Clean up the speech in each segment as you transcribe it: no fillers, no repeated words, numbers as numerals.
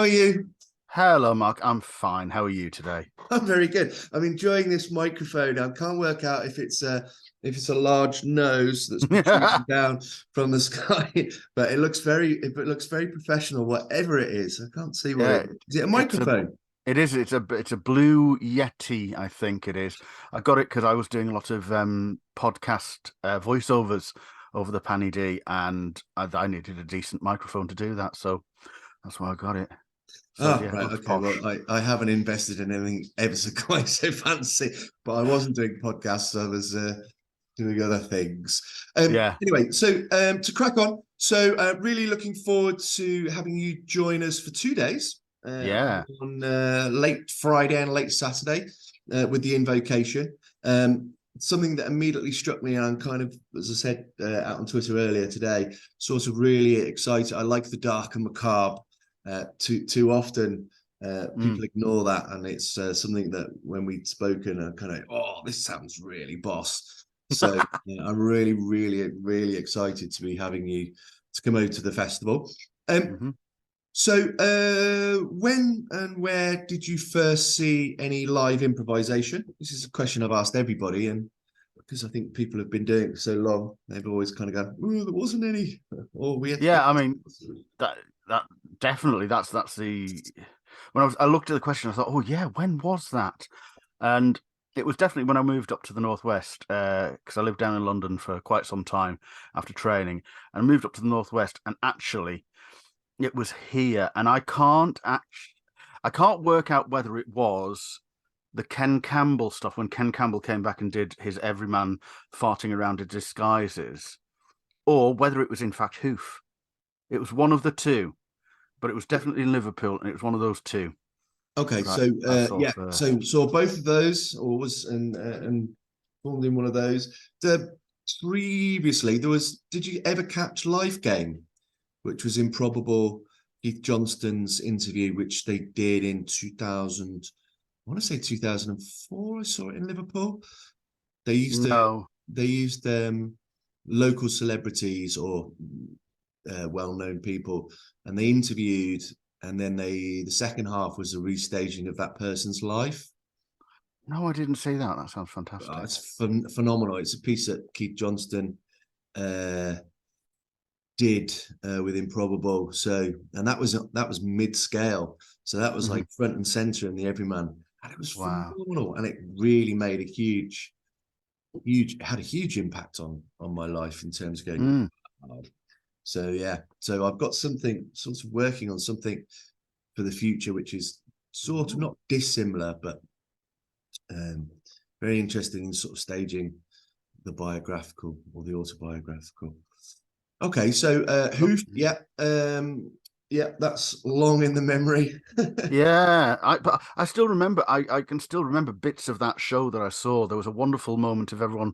are you? Hello, Mark. I'm fine. How are you today? I'm very good. I'm enjoying this microphone. I can't work out if it's a large nose that's protruding down from the sky, but it looks very professional. Whatever it is, I can't see what Yeah, it is. Is it a it's a microphone? it is it's a blue Yeti, I think it is. I got it because I was doing a lot of podcast voiceovers over the Panny D, and I needed a decent microphone to do that, so that's why I got it. So Ah, yeah, it right. looks Okay. Well, posh. I haven't invested in anything ever so quite so fancy, but I wasn't doing podcasts. I was doing other things. Yeah, Anyway, so to crack on, so really looking forward to having you join us for 2 days yeah. on late Friday and late Saturday with the invocation. Something that immediately struck me, and I'm kind of, as I said out on Twitter earlier today, sort of really excited. I like the dark and macabre. Too often Mm. people ignore that, and it's something that when we'd spoken, I kind of, oh, this sounds really boss. So I'm really, really, really excited to be having you to come over to the festival. hmm So when and where did you first see any live improvisation? This is a question I've asked everybody, and because I think people have been doing it for so long, they've always kind of gone, "Oh, there wasn't any," or "We had Yeah, I things." mean that that definitely that's the when I looked at the question, I thought, oh yeah, when was that? And it was definitely when I moved up to the northwest, because I lived down in London for quite some time after training, and I moved up to the northwest, and actually it was here, and I can't work out whether it was the Ken Campbell stuff when Ken Campbell came back and did his everyman farting around in disguises, or whether it was in fact Hoof. It was one of the two, but it was definitely in Liverpool, and it was one of those two Okay, that so I saw yeah, so first. saw both of those, or was and formed in one of those. Previously there was. Did you ever catch Life Game, which was Improbable Keith Johnston's interview, which they did in 2000? I want to say 2004. I saw it in Liverpool. They used to No, they used local celebrities or well-known people, and they interviewed, and then the second half was a restaging of that person's life. no, I didn't see that. That sounds fantastic. It's phenomenal. It's a piece that Keith Johnston uh, did with Improbable. So, and that was mid-scale. So that was hmm like front and center in the Everyman, and it was Wow. phenomenal. And it really made a huge had a huge impact on my life in terms of going. Mm. Wow. So yeah, so I've got something sort of working on something for the future, which is sort of not dissimilar, but um, very interested in sort of staging the biographical or the autobiographical. Okay, so Oh, who? Yeah, yeah, that's long in the memory. yeah, but I still remember. I can still remember bits of that show that I saw. There was a wonderful moment of everyone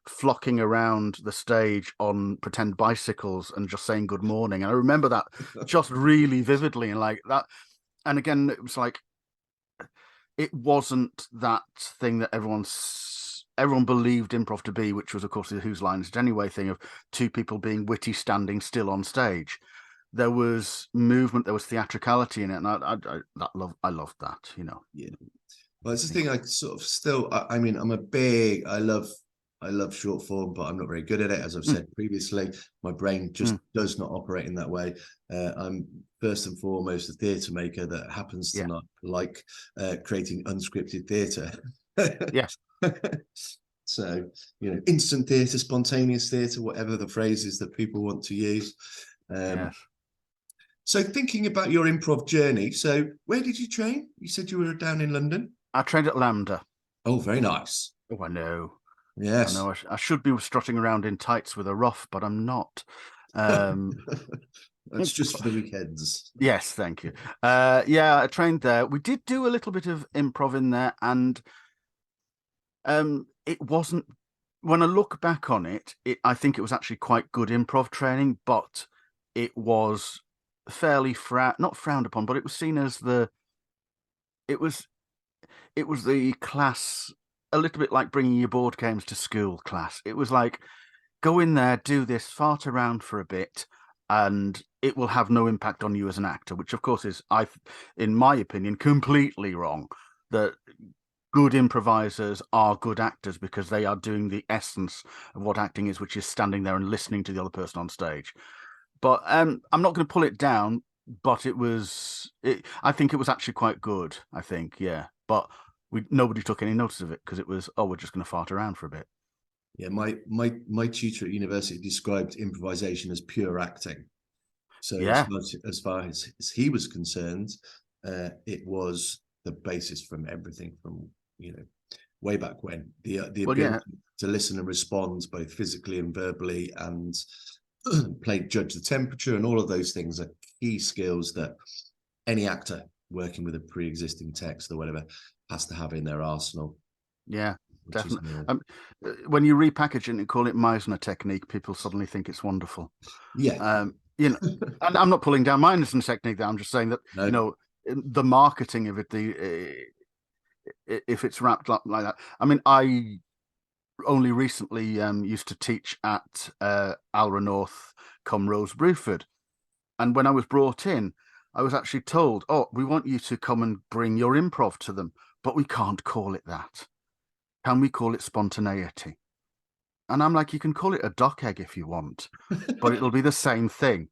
flocking around the stage on pretend bicycles and just saying good morning. And I remember that just really vividly, and like that. And again, it was like it wasn't that thing that everyone believed improv to be, which was of course the Whose Line Is It Anyway thing of two people being witty standing still on stage. There was movement, there was theatricality in it, and I loved that. Yeah. Well, it's the Think- thing. I sort of still. I mean, I love short form, but I'm not very good at it. As I've mm, said previously, my brain just mm, does not operate in that way. I'm first and foremost a theatre maker that happens to yeah, not like creating unscripted theatre. yes, So, instant theatre, spontaneous theatre, whatever the phrases that people want to use. Um, yes. so, thinking about your improv journey, so where did you train? You said you were down in London. I trained at Lambda. Oh, very nice. Oh, I know. I Yes. know. I should be strutting around in tights with a ruff, but I'm not. Um, That's just for the weekends. yes, thank you. Yeah, I trained there. We did do a little bit of improv in there, and it wasn't. When I look back on it, I think it was actually quite good improv training, but it was fairly not frowned upon, but it was seen as it was it was the class, a little bit like bringing your board games to school class. It was like go in there, do this, fart around for a bit, and it will have no impact on you as an actor, which of course is, in my opinion, completely wrong. That good improvisers are good actors because they are doing the essence of what acting is, which is standing there and listening to the other person on stage. But I'm not going to pull it down, but I think it was actually quite good, I think, yeah. But nobody took any notice of it because it was, oh, we're just going to fart around for a bit. Yeah, my tutor at university described improvisation as pure acting. So Yeah. as far as he was concerned, it was the basis from everything from, way back when. The ability to listen and respond both physically and verbally, and judge the temperature, and all of those things are key skills that any actor working with a pre-existing text or whatever has to have in their arsenal. Yeah, definitely. When you repackage it and call it Meisner technique, people suddenly think it's wonderful. Yeah. And I'm not pulling down Meisner technique there. I'm just saying that, the marketing of it, if it's wrapped up like that. I mean, I only recently used to teach at Alra North, Rose Bruford. And when I was brought in, I was actually told, oh, we want you to come and bring your improv to them, but we can't call it that. Can we call it spontaneity? And I'm like, you can call it a dock egg if you want, but it'll be the same thing.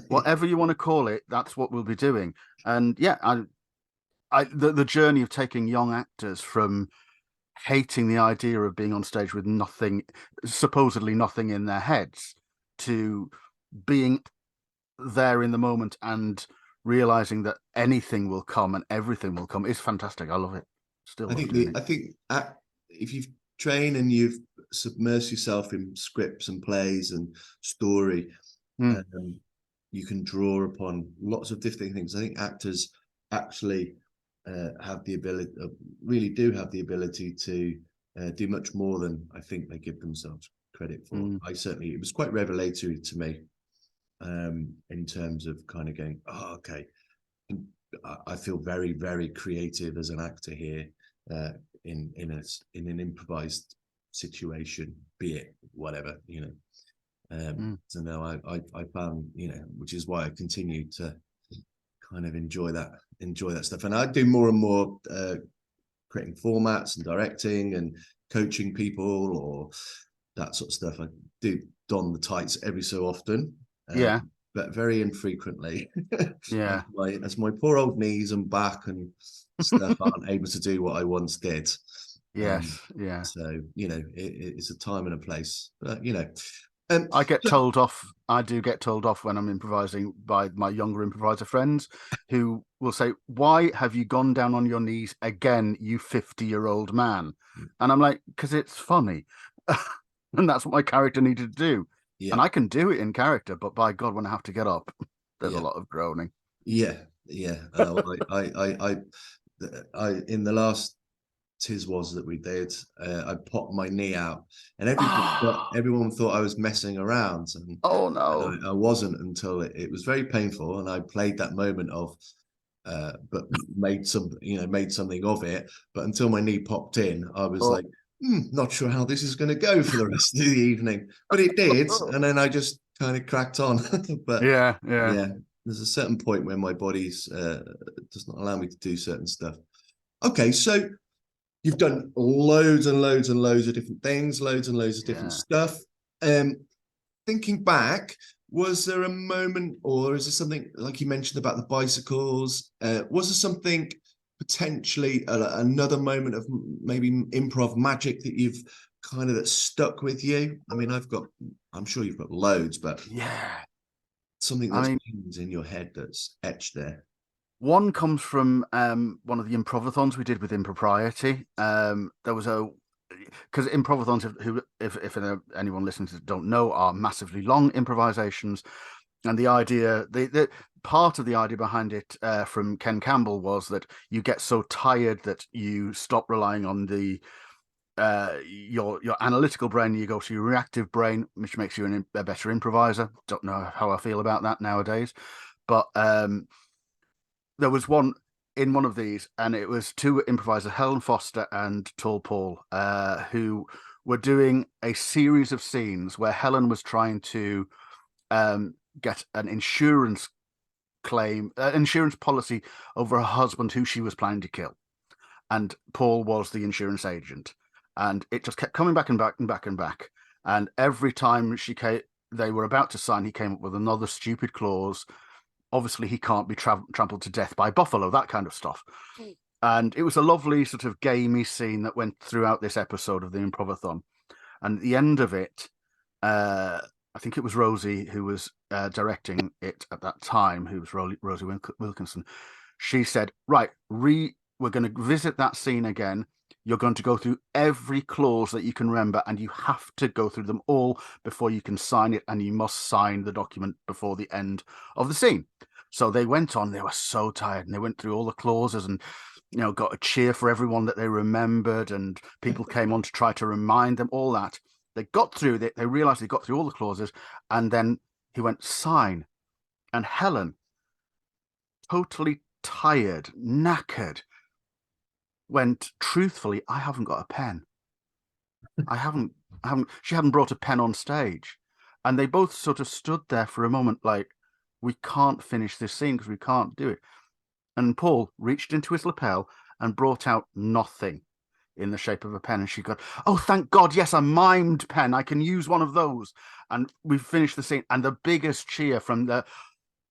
Whatever you want to call it, that's what we'll be doing. And yeah, the journey of taking young actors from hating the idea of being on stage with supposedly nothing in their heads, to being there in the moment and realizing that anything will come and everything will come is fantastic. I love it. I think if you've trained and you've submersed yourself in scripts and plays and story, you can draw upon lots of different things. I think actors actually have the ability, really do have the ability to do much more than I think they give themselves credit for. It was quite revelatory to me, in terms of kind of going, oh, okay, I feel very, very creative as an actor here, in an improvised situation, be it whatever, So now I found, which is why I continue to kind of enjoy that stuff. And I do more and more creating formats and directing and coaching people or that sort of stuff. I do don the tights every so often, but very infrequently. Yeah. as my poor old knees and back and stuff aren't able to do what I once did. Yes, yeah. So it's a time and a place, but I get told off. I do get told off when I'm improvising by my younger improviser friends, who will say, "Why have you gone down on your knees again, you 50-year-old man?" And I'm like, "Because it's funny," and that's what my character needed to do. Yeah. And I can do it in character, but by God, when I have to get up, there's a lot of groaning. Yeah. I in the last Tiswas that we did, I popped my knee out, and everyone thought I was messing around. And, oh no, and I wasn't, until it was very painful, and I played that moment of, but made something of it. But until my knee popped in, I was like, not sure how this is going to go for the rest of the evening, but it did, and then I just kind of cracked on. But yeah, there's a certain point where my body's does not allow me to do certain stuff. Okay, so you've done loads and loads and loads of different things, loads and loads of different stuff. Thinking back, was there a moment, or is there something like you mentioned about the bicycles? Was there something potentially another moment of maybe improv magic that you've that stuck with you? I mean, I'm sure you've got loads, but something that's in your head that's etched there. One comes from one of the improvathons we did with Impropriety. There was because improvathons, if anyone listening to it don't know, are massively long improvisations, and the idea, the part of the idea behind it from Ken Campbell was that you get so tired that you stop relying on your analytical brain, you go to your reactive brain, which makes you a better improviser. Don't know how I feel about that nowadays, but there was one in one of these, and it was two improvisers, Helen Foster and Tall Paul, who were doing a series of scenes where Helen was trying to get an insurance insurance policy over her husband who she was planning to kill. And Paul was the insurance agent. And it just kept coming back and back and back and back. And every time they were about to sign, he came up with another stupid clause. Obviously, he can't be trampled to death by buffalo, that kind of stuff. And it was a lovely sort of gamey scene that went throughout this episode of the Improvathon. And at the end of it, I think it was Rosie who was directing it at that time, who was Rosie Wilkinson. She said, right, we're going to visit that scene again. You're going to go through every clause that you can remember, and you have to go through them all before you can sign it, and you must sign the document before the end of the scene. So they went on, they were so tired, and they went through all the clauses and, got a cheer for everyone that they remembered, and people came on to try to remind them, all that. They got through it, they realized they got through all the clauses, and then he went, sign. And Helen, totally tired, knackered, went, truthfully, I haven't got a pen. She hadn't brought a pen on stage. And they both sort of stood there for a moment like, we can't finish this scene because we can't do it. And Paul reached into his lapel and brought out nothing in the shape of a pen. And she got, oh, thank God, yes, a mimed pen. I can use one of those. And we finished the scene. And the biggest cheer from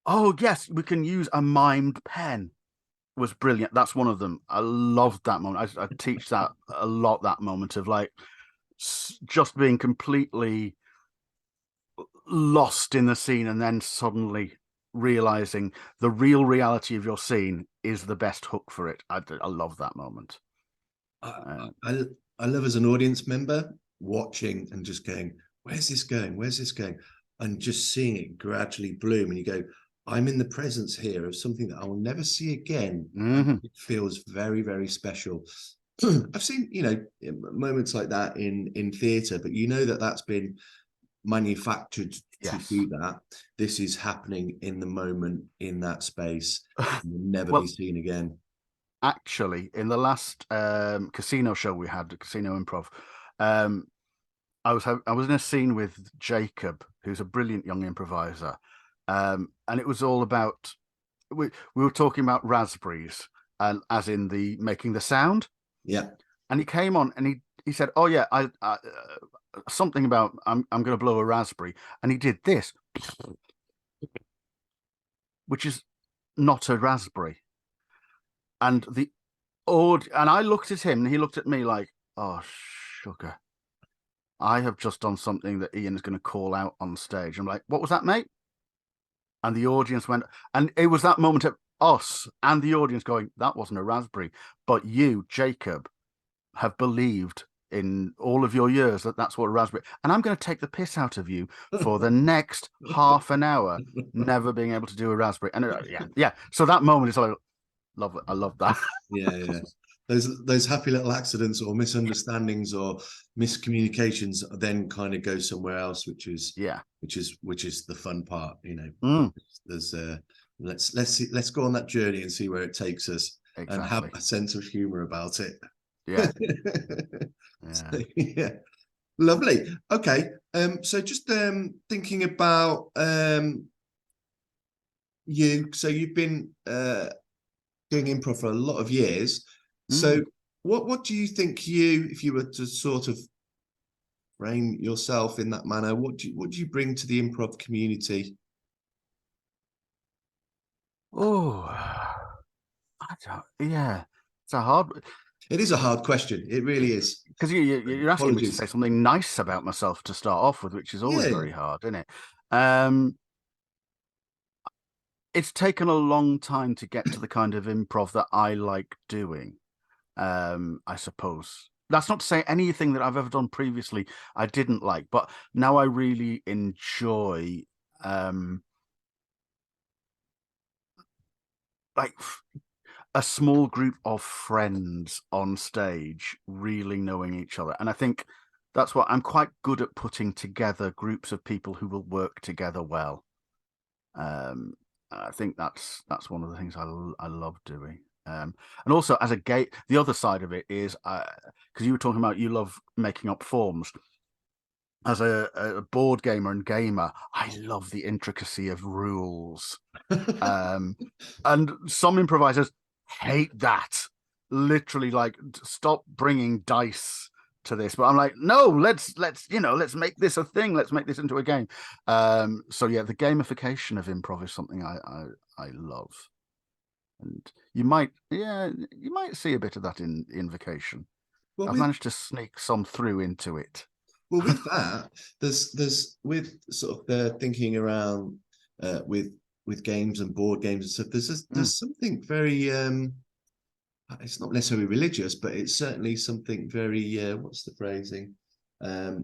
oh, yes, we can use a mimed pen. Was brilliant. That's one of them. I loved that moment. I teach that a lot, that moment of like just being completely lost in the scene and then suddenly realizing the real reality of your scene is the best hook for it. I love that moment. I love as an audience member watching and just going, where's this going? Where's this going? And just seeing it gradually bloom. And you go, I'm in the presence here of something that I will never see again. Mm-hmm. It feels very, very special. I've seen, moments like that in theatre, but that's been manufactured to do that. This is happening in the moment, in that space, and will never be seen again. Actually, in the last casino show we had, the Casino Improv, I was in a scene with Jacob, who's a brilliant young improviser. And it was all about, we were talking about raspberries, and as in the making the sound. Yeah. And he came on and he said, oh yeah, I something about I'm going to blow a raspberry. And he did this, which is not a raspberry. And and I looked at him and he looked at me like, oh, sugar. I have just done something that Ian is going to call out on stage. I'm like, what was that, mate? And the audience went, and it was that moment of us and the audience going, that wasn't a raspberry. But you, Jacob, have believed in all of your years that that's what a raspberry. And I'm going to take the piss out of you for the next half an hour, never being able to do a raspberry. And yeah. So that moment is like, love it. I love that. Yeah. Those happy little accidents or misunderstandings or miscommunications then kind of go somewhere else, which is the fun part, There's let's go on that journey and see where it takes us. Exactly. And have a sense of humor about it. Yeah. Yeah. Lovely. Okay. So just thinking about you. So you've been doing improv for a lot of years. So what do you think if you were to sort of frame yourself in that manner, what do you bring to the improv community? Oh, it's a hard. It is a hard question. It really is. Because you're asking me to say something nice about myself to start off with, which is always very hard, isn't it? It's taken a long time to get to the kind of improv that I like doing. I suppose that's not to say anything that I've ever done previously I didn't like, but now I really enjoy like a small group of friends on stage really knowing each other. And I think that's what I'm quite good at, putting together groups of people who will work together well. I think that's one of the things I love doing. And also as the other side of it is because you were talking about you love making up forms. as a board gamer and gamer, I love the intricacy of rules. And some improvisers hate that. Literally, like, stop bringing dice to this. But I'm like, no, let's let's make this a thing. Let's make this into a game. So yeah, the gamification of improv is something I love. And you might see a bit of that in Invocation. Well, I've managed to sneak some through into it. with that, there's with sort of the thinking around with games and board games and stuff. There's something very it's not necessarily religious, but it's certainly something very what's the phrasing? Oh,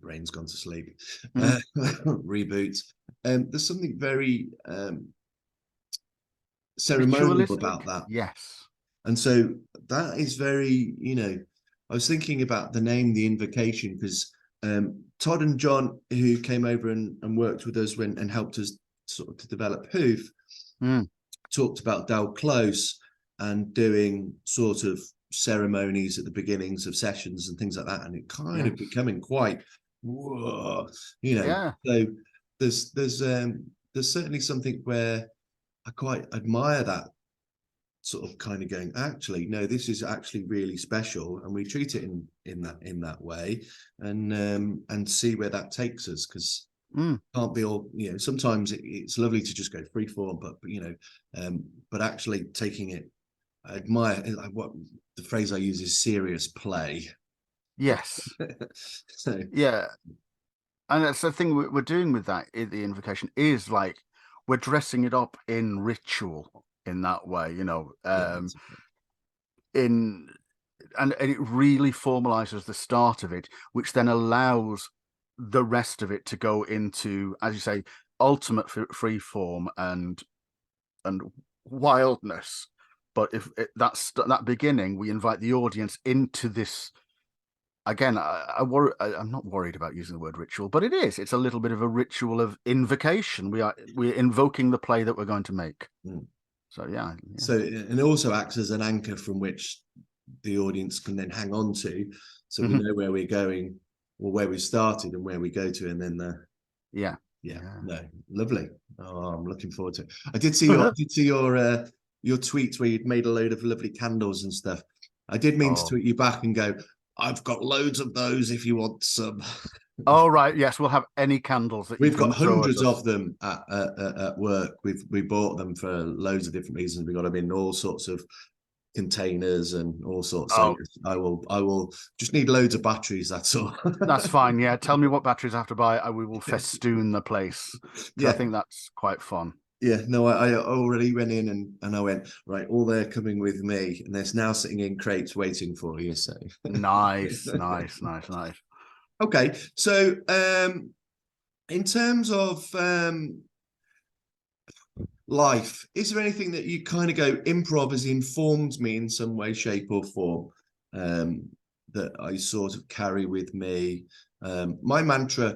brain's gone to sleep. Reboot. There's something very ceremonial about that. Yes. And so that is very, I was thinking about the name, The Invocation, because Todd and John, who came over and worked with us and helped us sort of to develop Hoof, talked about Dal Close and doing sort of ceremonies at the beginnings of sessions and things like that. And it kind of becoming quite, whoa, So there's certainly something where I quite admire that sort of kind of going, actually, no, this is actually really special, and we treat it in that way, and see where that takes us, because can't be all, sometimes it's lovely to just go free form, but actually taking it, I admire what the phrase I use is serious play. Yes. So yeah, and that's the thing we're doing with that in the Invocation, is like we're dressing it up in ritual in that way, and it really formalizes the start of it, which then allows the rest of it to go into, as you say, ultimate free form and wildness. But if that's that beginning, we invite the audience into this. Again, I'm not worried about using the word ritual, but it's a little bit of a ritual of invocation. We're invoking the play that we're going to make. So yeah. So, and it also acts as an anchor from which the audience can then hang on to, so we know where we're going, or where we started and where we go to, and then no, lovely. Oh, I'm looking forward to it. I did see your tweets where you'd made a load of lovely candles and stuff. I did mean to tweet you back and go, I've got loads of those if you want some. Oh right, yes, we'll have any candles that we've got hundreds of them at work. We bought them for loads of different reasons. We got them in all sorts of containers and all sorts. So I will just need loads of batteries. That's all. That's fine. Yeah, tell me what batteries I have to buy. We will festoon the place. I think that's quite fun. Yeah, no, I already went in and I went, right, all they're coming with me, and they're now sitting in crates waiting for you. So nice. Okay, so in terms of life, is there anything that you kind of go, improv has informed me in some way, shape, or form, that I sort of carry with me? My mantra,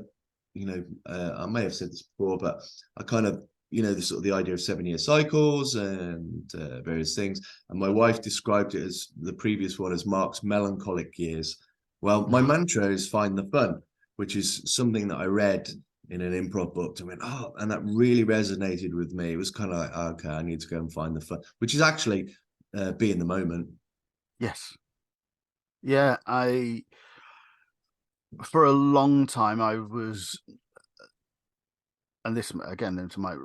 I may have said this before, but I kind of, the sort of the idea of 7-year cycles and various things. And my wife described it as the previous one as Mark's melancholic years. Well, my mantra is find the fun, which is something that I read in an improv book and went, and that really resonated with me. It was kind of like, okay, I need to go and find the fun, which is actually be in the moment. Yes. Yeah, for a long time I was, and this again to might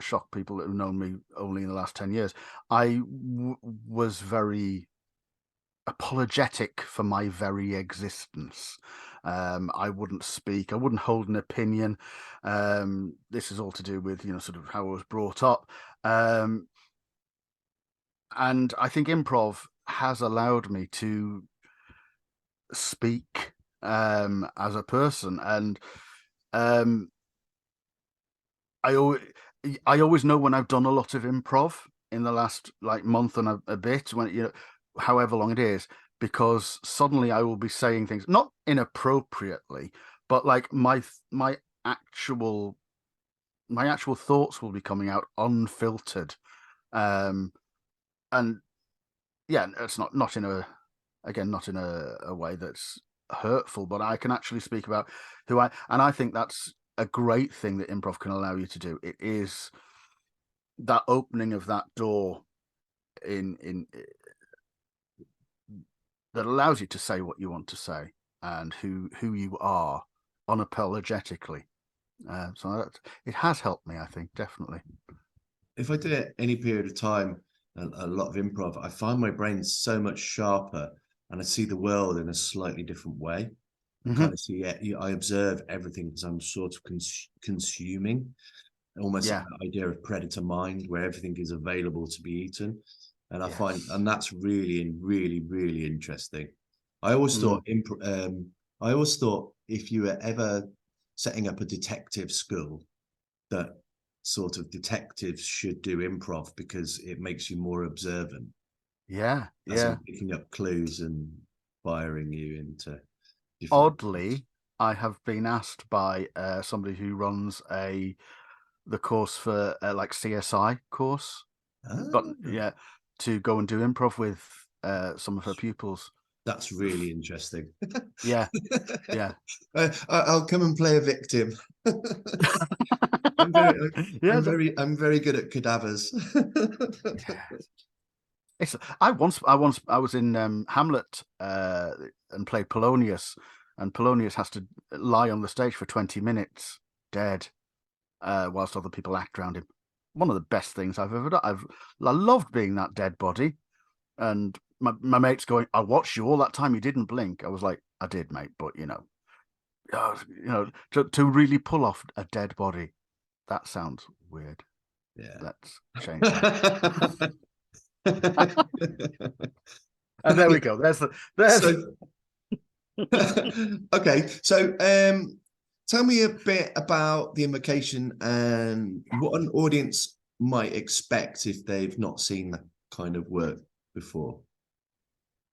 shock people that have known me only in the last 10 years, I was very apologetic for my very existence. I wouldn't speak, I wouldn't hold an opinion. This is all to do with sort of how I was brought up, and I think improv has allowed me to speak as a person, and I always know when I've done a lot of improv in the last month and a bit, when however long it is, because suddenly I will be saying things not inappropriately, but like my actual thoughts will be coming out unfiltered, and yeah, it's not in a way that's hurtful, but I can actually speak about and I think that's a great thing that improv can allow you to do. It is that opening of that door in that allows you to say what you want to say and who you are unapologetically. So it has helped me, I think, definitely. If I did it any period of time, a lot of improv, I find my brain so much sharper, and I see the world in a slightly different way. I kind of see it. I observe everything because I'm sort of consuming, almost Yeah. that idea of predator mind, where everything is available to be eaten. And I find, Yes. and that's really, really, really interesting. I always thought, I always thought if you were ever setting up a detective school, that sort of detectives should do improv because it makes you more observant, Yeah. as Yeah. in picking up clues and firing you into different. Oddly, I have been asked by somebody who runs the course for like CSI course, but Ah, yeah, to go and do improv with some of her pupils. that's really interesting. Yeah, yeah. I'll come and play a victim. I'm very, Yeah, I'm very good at cadavers. yeah. I was in Hamlet and played Polonius, and Polonius has to lie on the stage for 20 minutes dead whilst other people act around him. One of the best things I've ever done. I loved being that dead body, and my mate's going, "I watched you all that time. You didn't blink." I was like, "I did, mate, but to really pull off a dead body, that sounds weird. Yeah. Let's change that." And there we go. There's So okay, so tell me a bit about the invocation and what an audience might expect if they've not seen that kind of work before.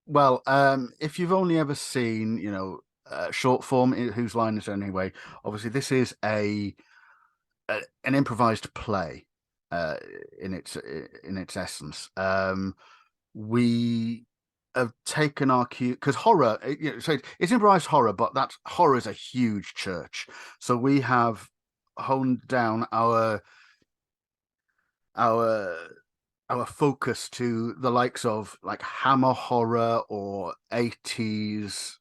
Well, if you've only ever seen, short form, Whose Line Is It Anyway? Obviously, this is an improvised play uh, in its essence. We have taken our cue because horror, so it's improvised horror, but that horror is a huge church. So we have honed down our our focus to the likes of like Hammer horror or 80s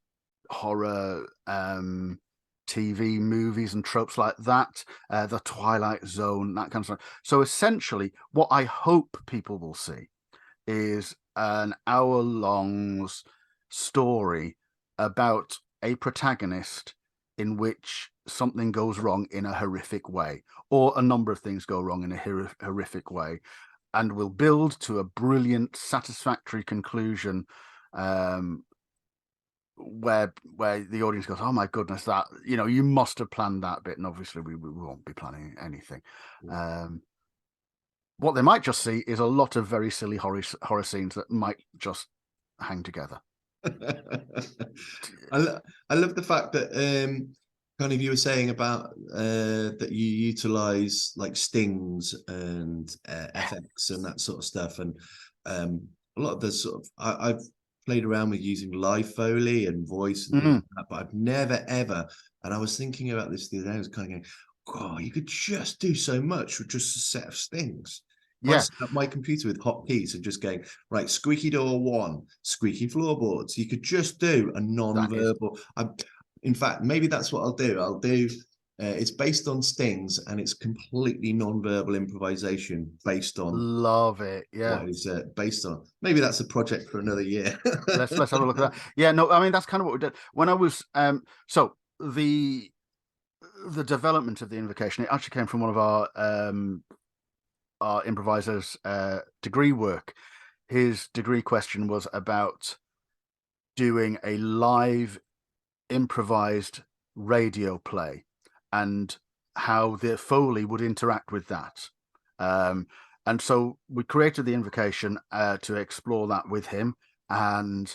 horror TV movies and tropes like that, the Twilight Zone, that kind of stuff. So essentially, what I hope people will see is an hour-long story about a protagonist in which something goes wrong in a horrific way, or a number of things go wrong in a horrific way, and will build to a brilliant, satisfactory conclusion where the audience goes, "Oh my goodness, that you must have planned that bit," and obviously we won't be planning anything. What they might just see is a lot of very silly horror scenes that might just hang together. I love the fact that kind of you were saying about that you utilize like stings and FX and that sort of stuff, and a lot of the sort of I've played around with using live Foley and voice and things like that, but I've never ever. And I was thinking about this the other day. I was kind of going, "Oh, you could just do so much with just a set of stings." If I Yeah, set up my computer with hotkeys and just going, right, squeaky door one, squeaky floorboards, you could just do a that is non-verbal. In fact, maybe that's what I'll do. It's based on stings and it's completely non-verbal improvisation based on love it. Yeah, what is based on. Maybe that's a project for another year. let's have a look at that. Yeah, no, I mean that's kind of what we did when I was so the development of the invocation, it actually came from one of our improvisers degree work. His degree question was about doing a live improvised radio play and how the Foley would interact with that. And so we created the invocation to explore that with him. And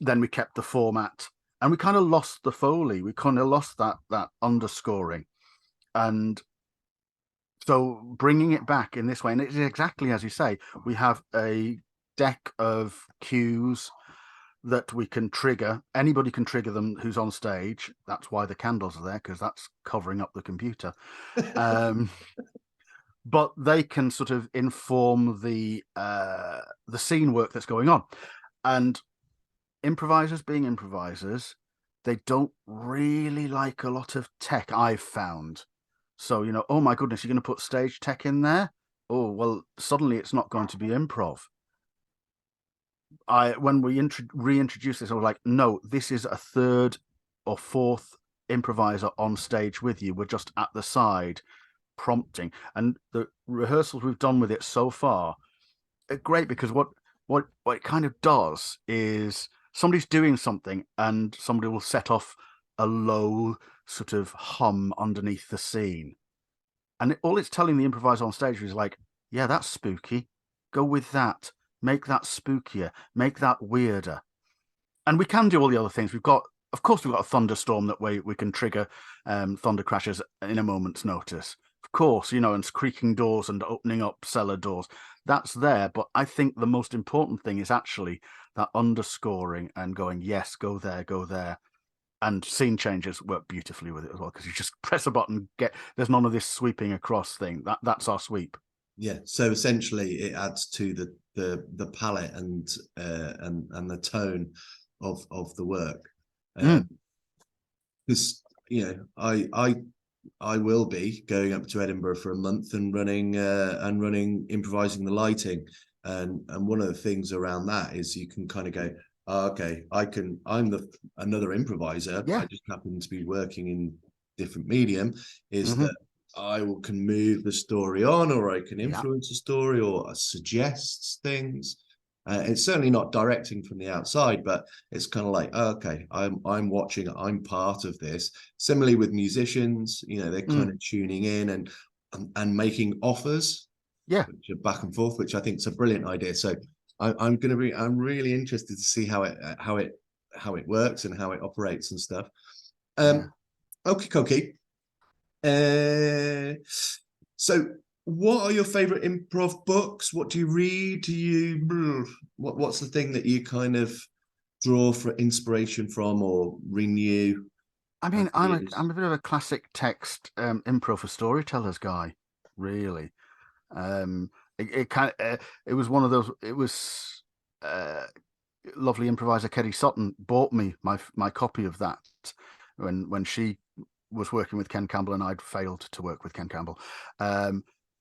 then we kept the format and we kind of lost the Foley. We kind of lost that underscoring. And so bringing it back in this way, and it's exactly as you say, we have a deck of cues that we can trigger. Anybody can trigger them who's on stage. That's why the candles are there, because that's covering up the computer. But they can sort of inform the scene work that's going on. And improvisers being improvisers, they don't really like a lot of tech, I've found. So, you know, oh my goodness, you're going to put stage tech in there? Oh, well, suddenly it's not going to be improv. When we reintroduced this, I was like, no, this is a third or fourth improviser on stage with you. We're just at the side prompting. And the rehearsals we've done with it so far are great, because what it kind of does is somebody's doing something and somebody will set off a low sort of hum underneath the scene. And all it's telling the improviser on stage is like, yeah, that's spooky. Go with that. Make that spookier. Make that weirder. And we can do all the other things. Of course, we've got a thunderstorm that way we can trigger thunder crashes in a moment's notice. Of course, you know, and creaking doors and opening up cellar doors. That's there. But I think the most important thing is actually that underscoring and going, yes, go there, go there. And scene changes work beautifully with it as well, because you just press a button, there's none of this sweeping across thing. That's our sweep. Yeah. So essentially, it adds to the palette and the tone of the work. Because you know, I will be going up to Edinburgh for a month and running improvising the lighting, and one of the things around that is you can kind of go, oh, okay, I'm another improviser. Yeah. I just happen to be working in different medium. That I can move the story on, or I can influence the story, or suggests things. It's certainly not directing from the outside, but it's kind of like, oh, okay, I'm watching, I'm part of this. Similarly with musicians, you know, they're kind of tuning in and making offers, which are back and forth, which I think is a brilliant idea. So I'm really interested to see how it works and how it operates and stuff. Okay. So what are your favorite improv books? What do you read? What's the thing that you kind of draw for inspiration from or renew? I mean, I'm a bit of a classic text improv for storytellers guy, really. It was one of those. It was lovely improviser Kerry Sutton bought me my copy of that when she was working with Ken Campbell and I'd failed to work with Ken Campbell.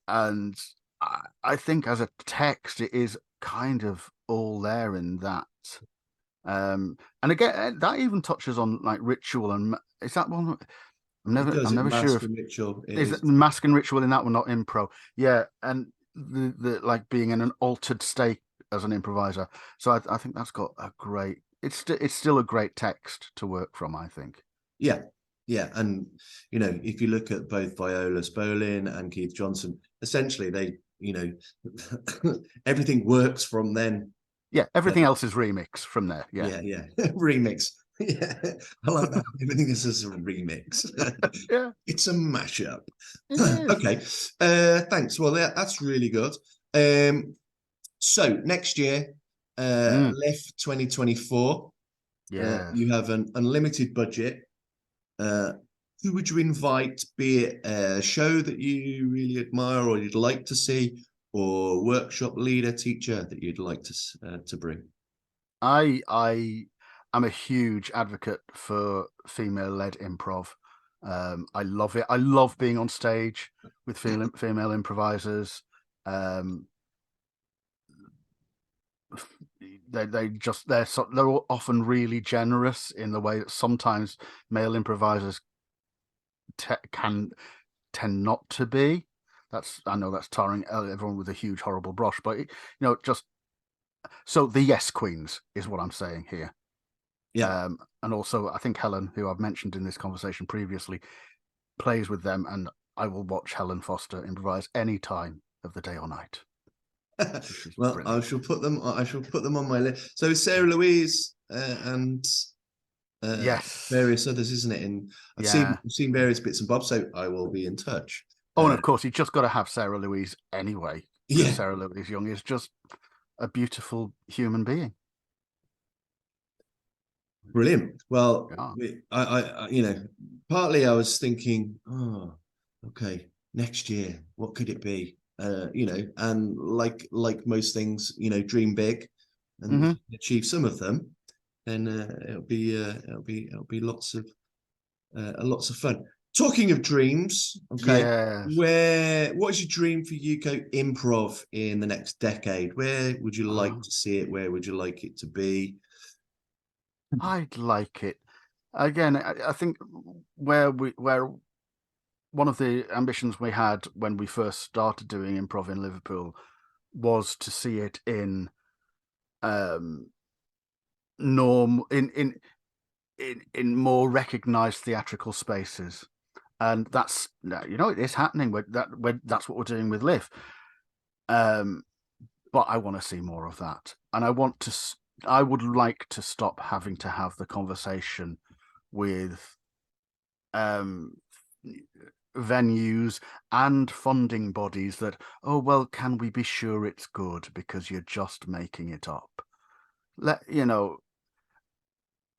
And I think as a text, it is kind of all there in that. And again, that even touches on like ritual, and is that one? I'm never sure if ritual is mask and ritual in that one, not impro. Yeah, and the like being in an altered state as an improviser. So I think that's got a great. It's still a great text to work from, I think. Yeah, and you know, if you look at both Viola Spolin and Keith Johnson, essentially they, you know, everything works from then. Yeah, everything else is remix from there. Yeah, remix. Yeah, I like that. Everything is a remix. Yeah, it's a mashup. It is. Okay, thanks. Well, that's really good. So next year, LIF 2024. Yeah, you have an unlimited budget. Who would you invite, be it a show that you really admire or you'd like to see, or workshop leader, teacher that you'd like to bring? I am a huge advocate for female-led improv. I love it. I love being on stage with female improvisers. They're often really generous in the way that sometimes male improvisers can tend not to be. I know that's tarring everyone with a huge horrible brush, but you know, just so the yes queens is what I'm saying here. Yeah. And also I think Helen, who I've mentioned in this conversation previously, plays with them, and I will watch Helen Foster improvise any time of the day or night. Well, brilliant. I shall put them on my list. So Sarah Louise and yes, various others, isn't it? And I've seen various bits and bobs, so I will be in touch. Oh, and of course, you just got to have Sarah Louise anyway. Yeah, Sarah Louise Young is just a beautiful human being. Brilliant. Well, Yeah. partly I was thinking, oh, okay, next year, what could it be? And like most things, dream big, and Hmm. achieve some of them. Then it'll be lots of fun. Talking of dreams, okay, Yes. what is your dream for UK improv in the next decade? Where would you like Uh, to see it? Where would you like it to be? I'd like it. Again, I think where one of the ambitions we had when we first started doing improv in Liverpool was to see it in um norm in more recognized theatrical spaces. And that's, it is happening that's what we're doing with Liv. Um but I want to see more of that. And I would like to stop having to have the conversation with um venues and funding bodies that, oh well, can we be sure it's good because you're just making it up?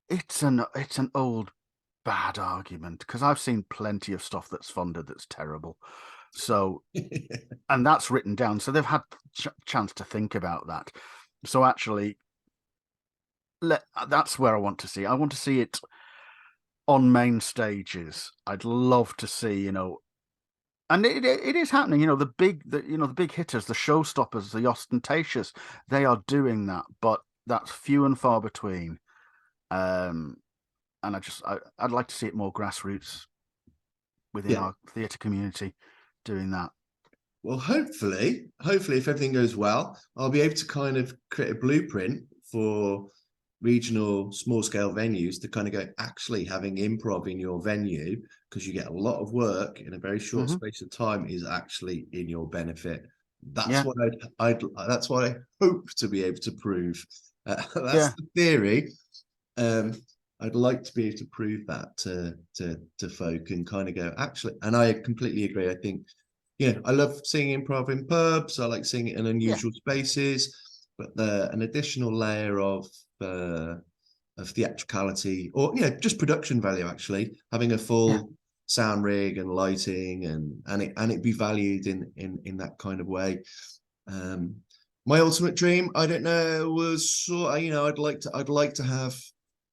It's an old bad argument, because I've seen plenty of stuff that's funded that's terrible. So, and that's written down, so they've had chance to think about that. So actually, that's where I want to see. I want to see it on main stages. I'd love to see, and it is happening. The big hitters, the showstoppers, the ostentatious, they are doing that, but that's few and far between. And I'd like to see it more grassroots within Yeah. our theatre community doing that. Well, hopefully, if everything goes well, I'll be able to kind of create a blueprint for regional small scale venues to kind of go, actually having improv in your venue, because you get a lot of work in a very short Mm-hmm. space of time, is actually in your benefit. That's Yeah, what that's what I hope to be able to prove. That's yeah, the theory. Um, I'd like to be able to prove that to folk and kind of go, actually, and I completely agree. I think, I love seeing improv in pubs. I like seeing it in yeah, unusual spaces, but an additional layer of theatricality, or just production value, actually having a yeah. full sound rig and lighting, and it be valued in that kind of way. Um, my ultimate dream, I don't know, was sort of, I'd like to have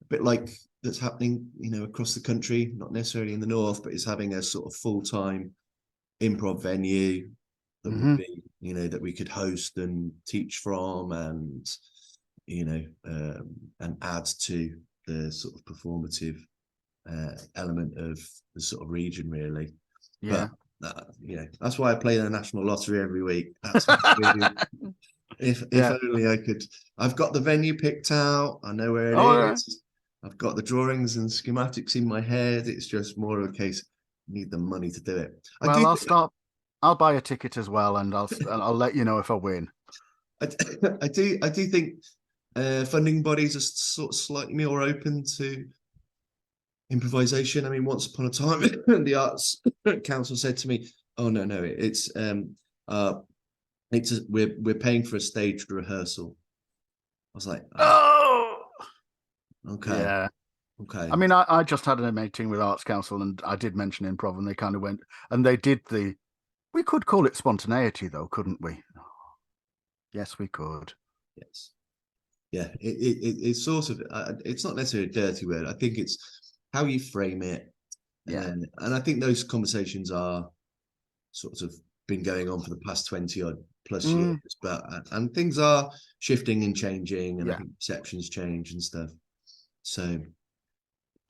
a bit like that's happening, across the country, not necessarily in the north, but is having a sort of full-time improv venue that would Mm-hmm. be, that we could host and teach from, and and add to the sort of performative element of the sort of region, really. Yeah. But that's why I play the national lottery every week. That's what I do. If Yeah. only I could. I've got the venue picked out. I know where it Oh, yeah. is. I've got the drawings and schematics in my head. It's just more of a case, I need the money to do it. I Well, do. I'll buy a ticket as well, and I'll let you know if I win. I, I do think funding bodies are sort of slightly more open to improvisation. I mean, once upon a time, the Arts Council said to me, "Oh no, we're paying for a staged rehearsal." I was like, Oh, okay, yeah. I okay, mean, I just had a meeting with Arts Council, and I did mention improv, and they kind of went, and they did we could call it spontaneity, though, couldn't we? Yes, we could. yes, yeah. It's sort of it's not necessarily a dirty word. I think it's how you frame it, Yeah. and I think those conversations are sort of been going on for the past 20 odd plus years, Mm, but and things are shifting and changing, and I yeah. think perceptions change and stuff. So,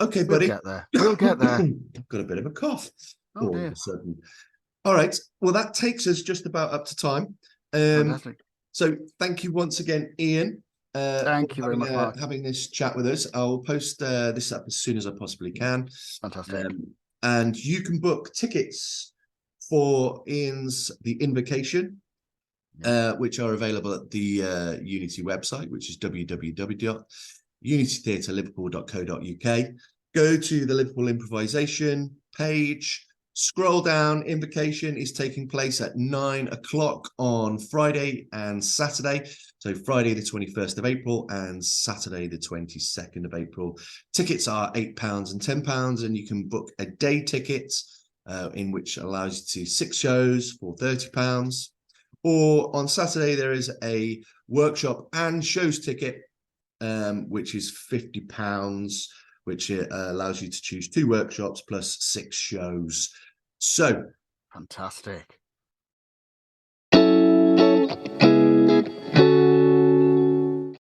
okay, We'll buddy. get there. We'll get there. I've got a bit of a cough Oh, all of a dear. sudden. All right. Well, that takes us just about up to time. Fantastic. So thank you once again, Ian, for Thank you very much, Mark. having this chat with us. I'll post this up as soon as I possibly can. Fantastic. Um, and you can book tickets for Ian's The Invocation, Yeah. which are available at the Unity website, which is www.unitytheatreliverpool.co.uk. Go to the Liverpool Improvisation page, Scroll down, invocation is taking place at 9 o'clock on Friday and Saturday. So Friday, the 21st of April and Saturday, the 22nd of April. Tickets are £8 and £10, and you can book a day ticket in which allows you to 6 shows for £30. Or on Saturday, there is a workshop and shows ticket, which is £50, which allows you to choose 2 workshops plus 6 shows. So fantastic.